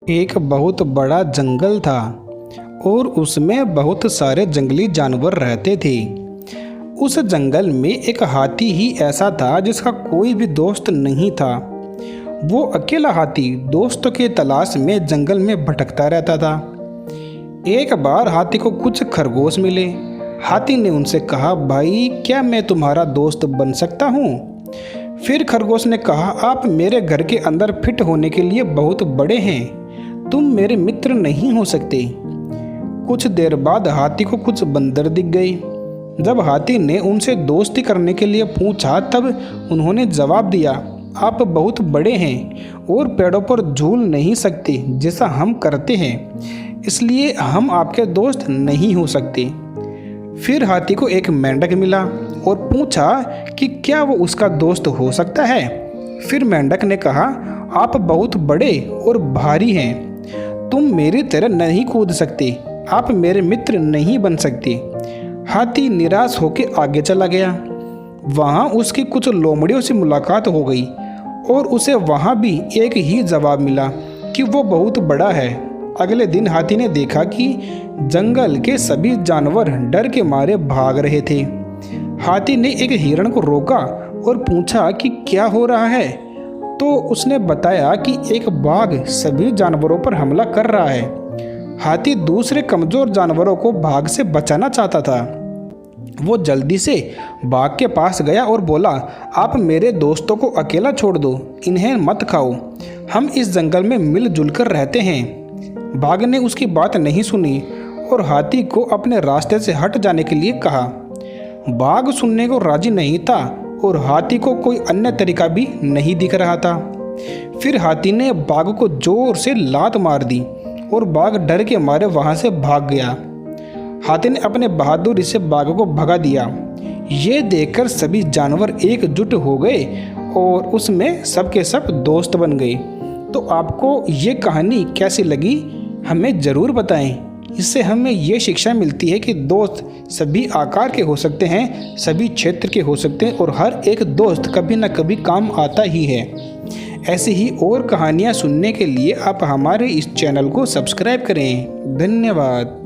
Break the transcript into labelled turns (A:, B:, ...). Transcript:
A: एक बहुत बड़ा जंगल था और उसमें बहुत सारे जंगली जानवर रहते थे। उस जंगल में एक हाथी ही ऐसा था जिसका कोई भी दोस्त नहीं था। वो अकेला हाथी दोस्तों की तलाश में जंगल में भटकता रहता था। एक बार हाथी को कुछ खरगोश मिले। हाथी ने उनसे कहा, भाई क्या मैं तुम्हारा दोस्त बन सकता हूँ? फिर खरगोश ने कहा, आप मेरे घर के अंदर फिट होने के लिए बहुत बड़े हैं, तुम मेरे मित्र नहीं हो सकते। कुछ देर बाद हाथी को कुछ बंदर दिख गए। जब हाथी ने उनसे दोस्ती करने के लिए पूछा तब उन्होंने जवाब दिया, आप बहुत बड़े हैं और पेड़ों पर झूल नहीं सकते जैसा हम करते हैं, इसलिए हम आपके दोस्त नहीं हो सकते। फिर हाथी को एक मेंढक मिला और पूछा कि क्या वो उसका दोस्त हो सकता है। फिर मेंढक ने कहा, आप बहुत बड़े और भारी हैं, तुम मेरी तरह नहीं कूद सकते, आप मेरे मित्र नहीं बन सकते। हाथी निराश होकर आगे चला गया। वहाँ उसकी कुछ लोमड़ियों से मुलाकात हो गई और उसे वहाँ भी एक ही जवाब मिला कि वो बहुत बड़ा है। अगले दिन हाथी ने देखा कि जंगल के सभी जानवर डर के मारे भाग रहे थे। हाथी ने एक हिरण को रोका और पूछा कि क्या हो रहा है, तो उसने बताया कि एक बाघ सभी जानवरों पर हमला कर रहा है। हाथी दूसरे कमजोर जानवरों को बाघ से बचाना चाहता था। वो जल्दी से बाघ के पास गया और बोला, आप मेरे दोस्तों को अकेला छोड़ दो, इन्हें मत खाओ, हम इस जंगल में मिलजुल कर रहते हैं। बाघ ने उसकी बात नहीं सुनी और हाथी को अपने रास्ते से हट जाने के लिए कहा। बाघ सुनने को राजी नहीं था और हाथी को कोई अन्य तरीका भी नहीं दिख रहा था। फिर हाथी ने बाघ को जोर से लात मार दी और बाघ डर के मारे वहां से भाग गया। हाथी ने अपने बहादुरी से बाघ को भगा दिया। ये देखकर सभी जानवर एकजुट हो गए और उसमें सबके सब दोस्त बन गए। तो आपको ये कहानी कैसी लगी हमें ज़रूर बताएं। इससे हमें ये शिक्षा मिलती है कि दोस्त सभी आकार के हो सकते हैं, सभी क्षेत्र के हो सकते हैं और हर एक दोस्त कभी ना कभी काम आता ही है। ऐसी ही और कहानियाँ सुनने के लिए आप हमारे इस चैनल को सब्सक्राइब करें। धन्यवाद।